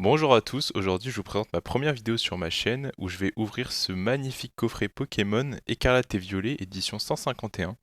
Bonjour à tous, aujourd'hui je vous présente ma première vidéo sur ma chaîne où je vais ouvrir ce magnifique coffret Pokémon Écarlate et Violet édition 151.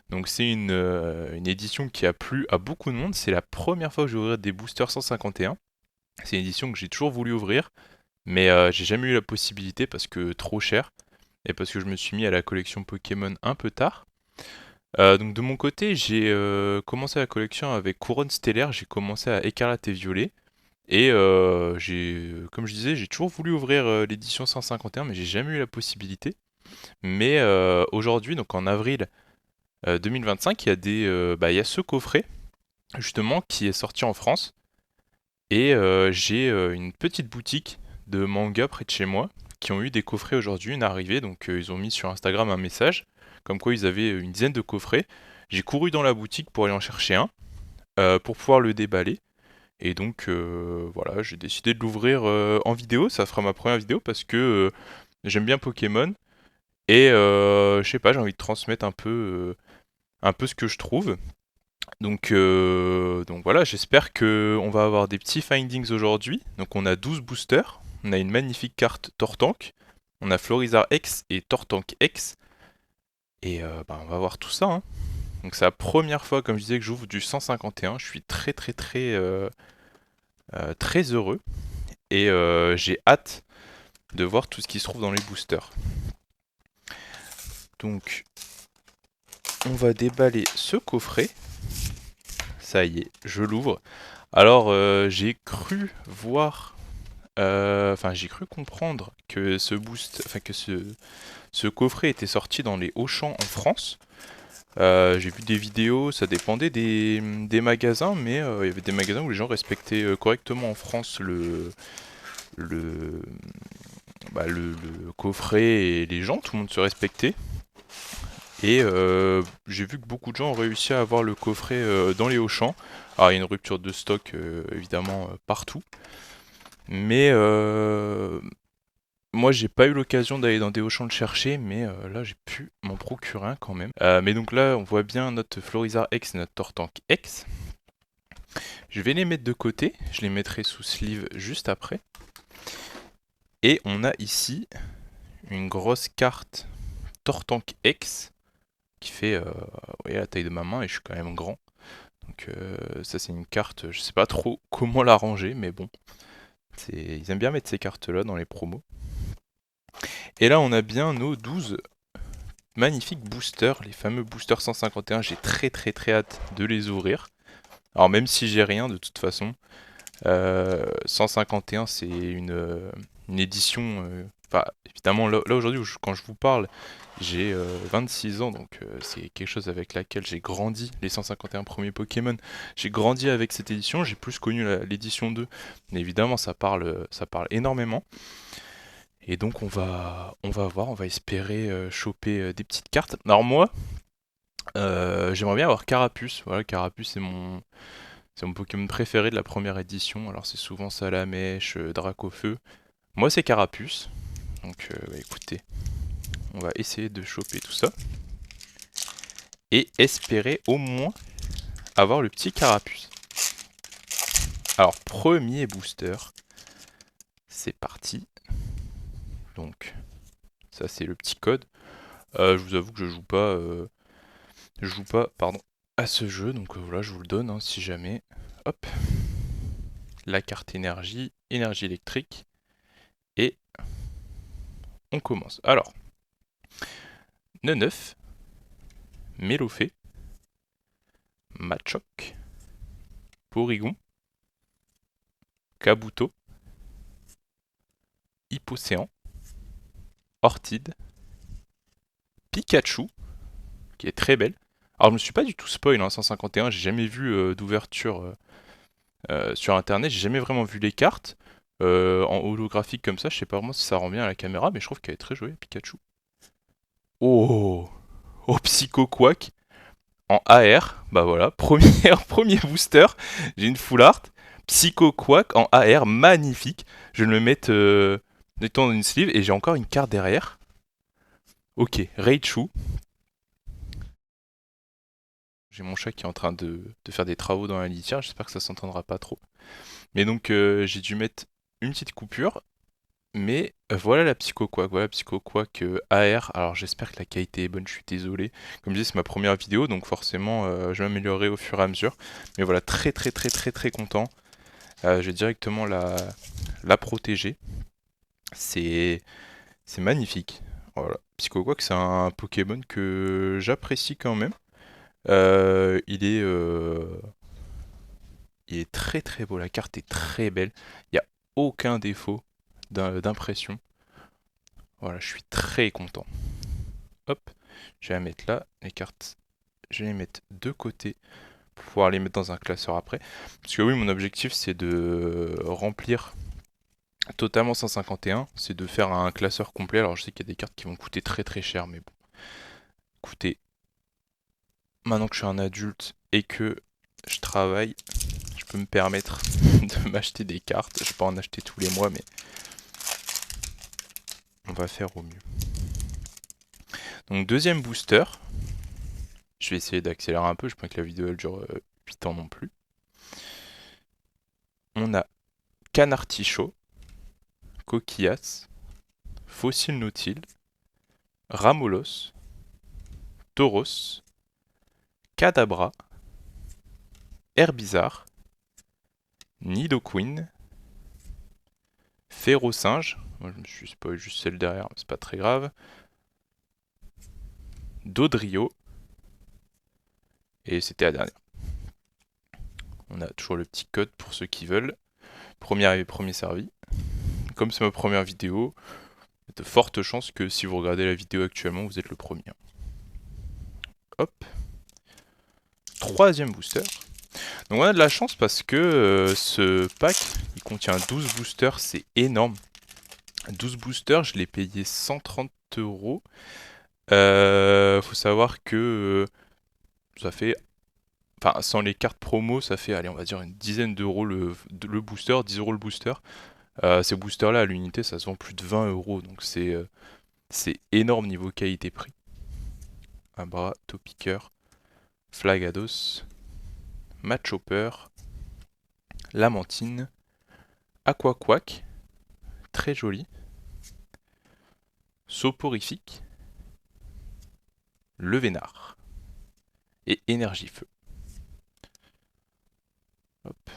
Donc c'est une édition qui a plu à beaucoup de monde, c'est la première fois que je vais ouvrir des boosters 151. C'est une édition que j'ai toujours voulu ouvrir, mais j'ai jamais eu la possibilité parce que trop cher et parce que je me suis mis à la collection Pokémon un peu tard. Donc de mon côté j'ai commencé la collection avec Couronne Stellaire, j'ai commencé à Écarlate et Violet. Et comme je disais, j'ai toujours voulu ouvrir l'édition 151, mais j'ai jamais eu la possibilité. Mais aujourd'hui, donc en avril 2025, il y a ce coffret, justement, qui est sorti en France. Et j'ai une petite boutique de manga près de chez moi, qui ont eu des coffrets aujourd'hui, une arrivée. Donc ils ont mis sur Instagram un message, comme quoi ils avaient une dizaine de coffrets. J'ai couru dans la boutique pour aller en chercher un, pour pouvoir le déballer. Et donc voilà, j'ai décidé de l'ouvrir en vidéo, ça sera ma première vidéo parce que j'aime bien Pokémon et je sais pas, j'ai envie de transmettre un peu ce que je trouve. Donc voilà, j'espère que on va avoir des petits findings aujourd'hui. Donc on a 12 boosters, on a une magnifique carte Tortank, on a Florizarre X et Tortank X, et on va voir tout ça, hein. Donc c'est la première fois, comme je disais, que j'ouvre du 151, je suis très heureux. Et j'ai hâte de voir tout ce qui se trouve dans les boosters. Donc, on va déballer ce coffret. Ça y est, je l'ouvre. Alors, j'ai cru voir, j'ai cru comprendre que ce coffret était sorti dans les Auchan en France. J'ai vu des vidéos, ça dépendait des magasins, mais il y avait des magasins où les gens respectaient correctement en France le, le coffret et les gens, tout le monde se respectait. Et j'ai vu que beaucoup de gens ont réussi à avoir le coffret dans les Auchan. Alors il y a une rupture de stock évidemment partout. Mais moi j'ai pas eu l'occasion d'aller dans des Auchan le chercher, mais là j'ai pu m'en procurer un quand même. Mais donc là on voit bien notre Florizarre X et notre Tortank X. Je vais les mettre de côté, je les mettrai sous sleeve juste après. Et on a ici une grosse carte Tortank X qui fait la taille de ma main et je suis quand même grand. Donc ça c'est une carte, je sais pas trop comment la ranger, mais bon, ils aiment bien mettre ces cartes-là dans les promos. Et là on a bien nos 12 magnifiques boosters, les fameux boosters 151, j'ai très hâte de les ouvrir. Alors même si j'ai rien de toute façon, 151 c'est une édition, évidemment là aujourd'hui quand je vous parle, j'ai 26 ans, donc c'est quelque chose avec laquelle j'ai grandi, les 151 premiers Pokémon. J'ai grandi avec cette édition, j'ai plus connu l'édition 2, mais évidemment ça parle énormément. Et donc on va voir, on va espérer choper des petites cartes. Alors moi, j'aimerais bien avoir Carapuce. Voilà, Carapuce c'est mon Pokémon préféré de la première édition. Alors c'est souvent Salamèche, Dracofeu. Moi c'est Carapuce. Donc écoutez, on va essayer de choper tout ça. Et espérer au moins avoir le petit Carapuce. Alors premier booster. C'est parti. Donc ça c'est le petit code. Je vous avoue que je joue pas pardon, à ce jeu. Donc voilà, je vous le donne hein, si jamais. Hop. La carte énergie, énergie électrique. Et on commence. Alors, Neneuf, Mélofée, Machoc, Porygon, Kabuto, Hippocéan, Ortide, Pikachu, qui est très belle. Alors je me suis pas du tout spoil, hein, 151, j'ai jamais vu d'ouverture sur internet, j'ai jamais vraiment vu les cartes. En holographique comme ça, je sais pas vraiment si ça rend bien à la caméra, mais je trouve qu'elle est très jolie, Pikachu. Oh, oh Psycho Quack en AR, bah voilà, premier booster, j'ai une full art. Psycho Quack en AR, magnifique. Je vais le mettre dans une sleeve et j'ai encore une carte derrière. Ok, Raichu. J'ai mon chat qui est en train de faire des travaux dans la litière, j'espère que ça s'entendra pas trop. Mais donc j'ai dû mettre une petite coupure. Mais voilà la Psycho Quack, voilà la Psycho Quack AR. Alors j'espère que la qualité est bonne, je suis désolé. Comme je disais, c'est ma première vidéo, donc forcément je vais m'améliorer au fur et à mesure. Mais voilà, très très très très très content. Je vais directement la protéger. C'est c'est magnifique. Voilà. Psycho Quack, c'est un Pokémon que j'apprécie quand même. Il est il est très très beau, la carte est très belle. Il n'y a aucun défaut d'impression. Voilà, je suis très content. Hop, je vais la mettre là, les cartes, je vais les mettre de côté pour pouvoir les mettre dans un classeur après. Parce que oui, mon objectif c'est de remplir totalement 151, c'est de faire un classeur complet. Alors je sais qu'il y a des cartes qui vont coûter très très cher, mais bon, écoutez, maintenant que je suis un adulte et que je travaille, je peux me permettre de m'acheter des cartes. Je vais pas en acheter tous les mois, mais on va faire au mieux. Donc deuxième booster, je vais essayer d'accélérer un peu, je pense que la vidéo elle dure 8 ans non plus. On a Canartichaud, Coquillas, Fossile Nautile, Ramolos, Tauros, Kadabra, Herbizarre, Nidoqueen, Ferrosinge, moi je me suis spoilé juste celle derrière, mais c'est pas très grave, Dodrio, et c'était la dernière. On a toujours le petit code pour ceux qui veulent. Premier arrivé, premier servi. Comme c'est ma première vidéo, il y a de fortes chances que si vous regardez la vidéo actuellement, vous êtes le premier. Hop. Troisième booster. Donc on a de la chance parce que ce pack, il contient 12 boosters, c'est énorme. 12 boosters, je l'ai payé 130 euros. Faut savoir que ça fait... Enfin, sans les cartes promo, ça fait, allez, on va dire une dizaine d'euros le booster, 10 euros le booster. Ces boosters-là, à l'unité, ça se vend plus de 20 euros, donc c'est énorme niveau qualité-prix. Abra, Topiqueur, Flagados, Machopper, Lamentine, Aquaquack, très joli, Soporifique, Le Vénard et Énergie-Feu. Hop.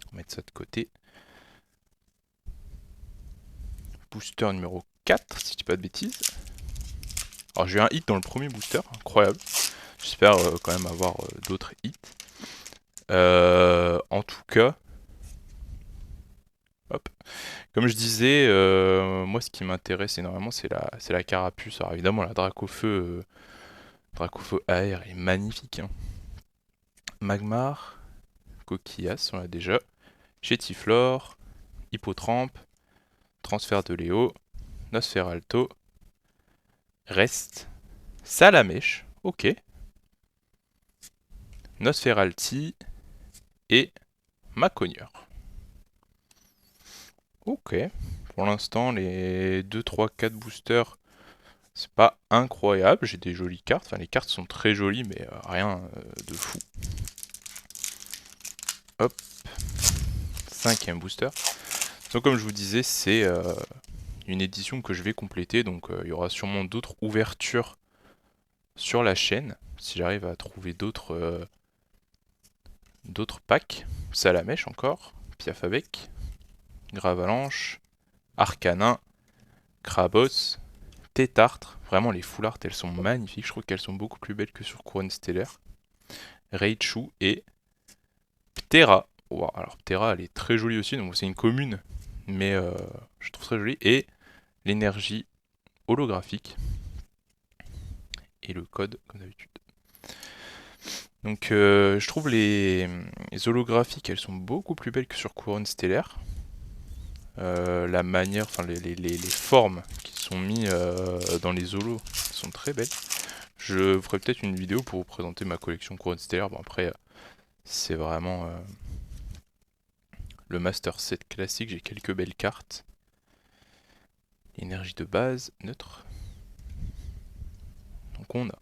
On va mettre ça de côté. Booster numéro 4, si je dis pas de bêtises. Alors j'ai eu un hit dans le premier booster, incroyable. J'espère quand même avoir d'autres hits. En tout cas, hop. Comme je disais, moi ce qui m'intéresse énormément c'est la carapuce. Alors évidemment la Dracofeu AR est magnifique. Hein. Magmar, Coquillas, on l'a déjà. Chétiflore, Hippotrampe, Transfert de Léo, Nosferalto, Reste, Salamèche, ok, Nosferalti et Maconieur. Ok, pour l'instant les 2, 3, 4 boosters, c'est pas incroyable, j'ai des jolies cartes, enfin les cartes sont très jolies mais rien de fou. Hop, cinquième booster. Donc comme je vous disais, c'est une édition que je vais compléter, donc il y aura sûrement d'autres ouvertures sur la chaîne, si j'arrive à trouver d'autres packs. Salamèche encore, Piafabec, Gravalanche, Arcanin, Krabos, Tétartre. Vraiment les full art elles sont magnifiques, je trouve qu'elles sont beaucoup plus belles que sur Couronne Stellaire. Raichu et Ptera. Wow, alors Ptera elle est très jolie aussi, donc c'est une commune, mais je trouve très jolie. Et l'énergie holographique. Et le code comme d'habitude. Donc je trouve les holographiques elles sont beaucoup plus belles que sur Couronne Stellaire. La manière, enfin les formes qui sont mises dans les holos sont très belles. Je ferai peut-être une vidéo pour vous présenter ma collection Couronne Stellaire. Bon après c'est vraiment le Master Set classique, j'ai quelques belles cartes. Énergie de base, neutre. Donc on a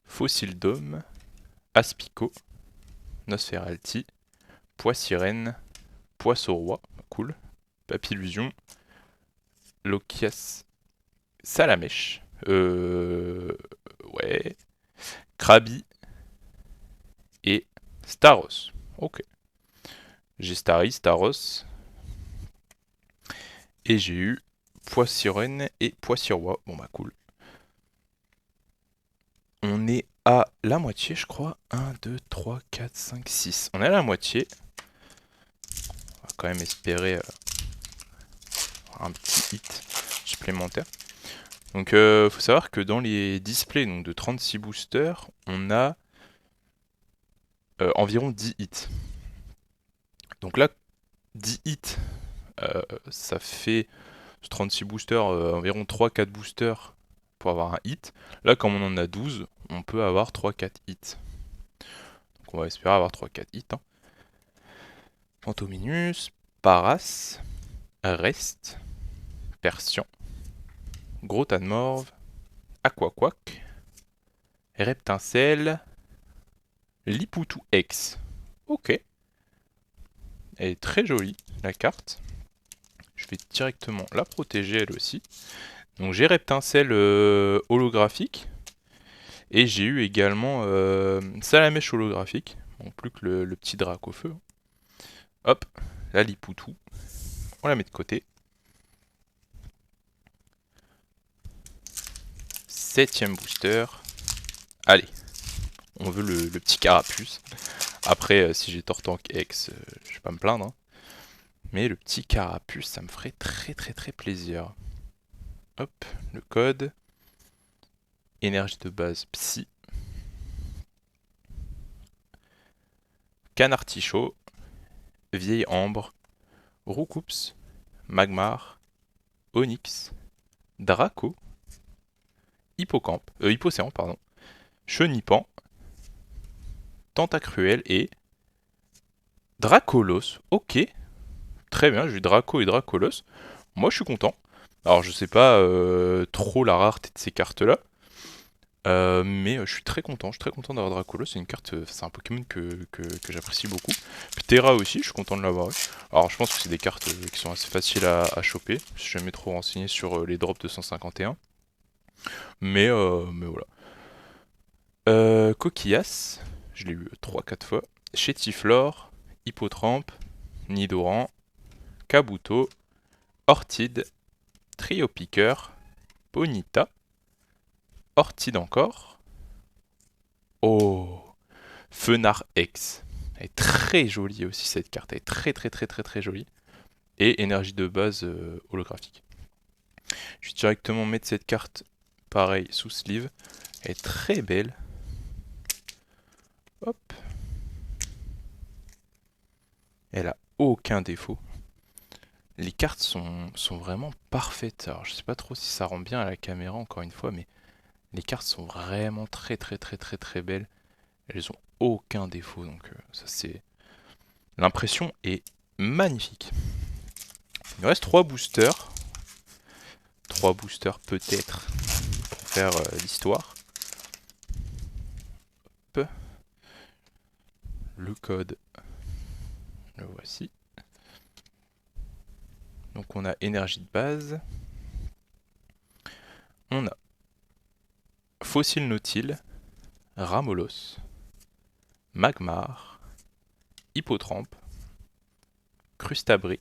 Fossile Dôme, Aspico, Nosferalti, Poissirène, Poisson-Roi, cool, Papillusion, Lokias, Salamèche, ouais, Krabi et Staros. Ok. J'ai Starry, Staros, et j'ai eu Poissirène et Poissy-Roi. Bon bah cool. On est à la moitié, je crois. 1, 2, 3, 4, 5, 6. On est à la moitié. On va quand même espérer un petit hit supplémentaire. Donc faut savoir que dans les displays donc, de 36 boosters, on a environ 10 hits. Donc là, 10 hits, ça fait 36 boosters, environ 3-4 boosters pour avoir un hit. Là, comme on en a 12, on peut avoir 3-4 hits. Donc on va espérer avoir 3-4 hits. Hein. Fantominus, Paras, Rest, Persian, Gros Tas de Morve, Aquaquac, Reptincelle, Lipoutou X. Ok. Elle est très jolie, la carte. Je vais directement la protéger elle aussi. Donc j'ai Reptincelle holographique. Et j'ai eu également Salamèche holographique. Bon, plus que le petit drac au feu. Hop, la Lipoutou. On la met de côté. 7ème booster. Allez, on veut le petit carapuce. Après, si j'ai Tortank X, je vais pas me plaindre. Hein. Mais le petit carapuce, ça me ferait très plaisir. Hop, le code. Énergie de base Psy. Canartichaud. Vieille Ambre. Roucoups. Magmar. Onyx. Draco. Hippocéan, pardon. Chenipan. Tentacruel et Dracolos. Ok, très bien, j'ai eu Draco et Dracolos. Moi je suis content. Alors je sais pas trop la rareté de ces cartes-là. Mais je suis très content d'avoir Dracolos, c'est une carte, c'est un Pokémon que j'apprécie beaucoup. Puis Terra aussi, je suis content de l'avoir eu. Alors je pense que c'est des cartes qui sont assez faciles à choper, je suis jamais trop renseigné sur les drops de 151. Mais voilà. Coquillas, je l'ai eu 3-4 fois. Chétiflore, Hippotrampe, Nidoran, Kabuto, Ortide, Triopiqueur, Ponyta, Ortide encore. Oh, Fenard X. Elle est très jolie aussi cette carte, elle est très jolie. Et énergie de base holographique. Je vais directement mettre cette carte pareil sous sleeve. Elle est très belle. Hop. Elle a aucun défaut. Les cartes sont vraiment parfaites. Alors je sais pas trop si ça rend bien à la caméra encore une fois, mais les cartes sont vraiment très belles. Elles ont aucun défaut, donc ça c'est... L'impression est magnifique. Il me reste 3 boosters. 3 boosters peut-être pour faire l'histoire. Hop. Le code, le voici. Donc on a énergie de base. On a Fossile Nautile, Ramolos, Magmar, Hippotrampe, Crustabri,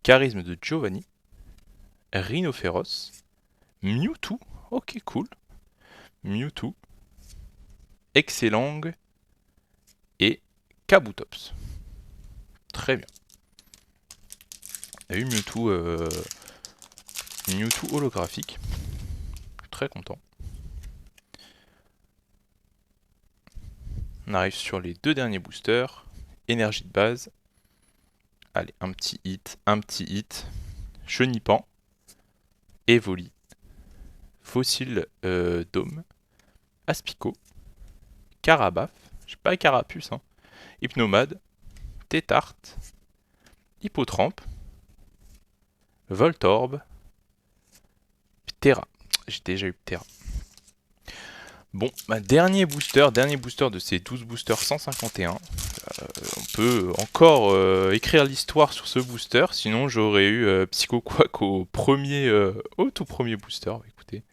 Charisme de Giovanni, Rhinophéros, Mewtwo, ok cool, Mewtwo, Excellang et Kabutops. Très bien. On a eu Mewtwo holographique. Très content. On arrive sur les 2 derniers boosters. Énergie de base. Allez, un petit hit. Chenipan. Evoli. Fossile Dôme. Aspico. Carabaf. J'ai pas Carapuce. Hein. Hypnomade. Tétarte. Hippotrampe. Voltorb. Terra. J'ai déjà eu Terra. Bon, dernier booster de ces 12 boosters 151. On peut encore écrire l'histoire sur ce booster, sinon j'aurais eu Psycho Quack au tout premier booster. Bah, écoutez,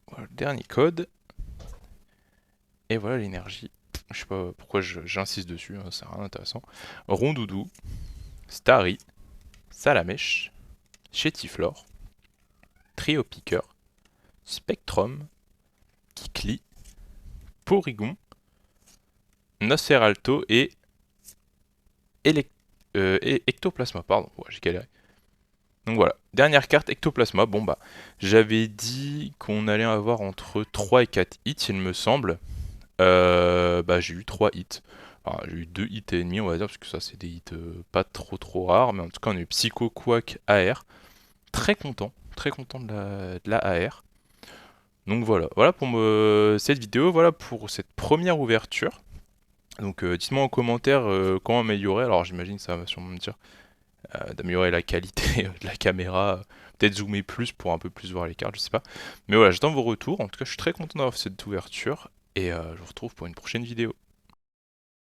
voilà le dernier code, et voilà l'énergie. Je sais pas pourquoi j'insiste dessus, hein, c'est rien d'intéressant. Rondoudou, Starry, Salamèche, Chétiflore, Trio Piqueur, Spectrum, Kikli, Porygon, Nosferalto et Ectoplasma, pardon, ouais, j'ai galéré. Donc voilà, dernière carte Ectoplasma. Bon bah, j'avais dit qu'on allait avoir entre 3 et 4 hits, il me semble. Bah j'ai eu 3 hits. Enfin, j'ai eu 2 hits et demi, on va dire, parce que ça c'est des hits pas trop rares. Mais en tout cas, on a eu Psycho Quack AR. Très content de la AR. Donc voilà pour cette vidéo, voilà pour cette première ouverture. Donc dites-moi en commentaire comment améliorer. Alors j'imagine ça va sûrement me dire d'améliorer la qualité de la caméra, peut-être zoomer plus pour un peu plus voir les cartes, je sais pas. Mais voilà, j'attends vos retours. En tout cas, je suis très content d'avoir fait cette ouverture et je vous retrouve pour une prochaine vidéo.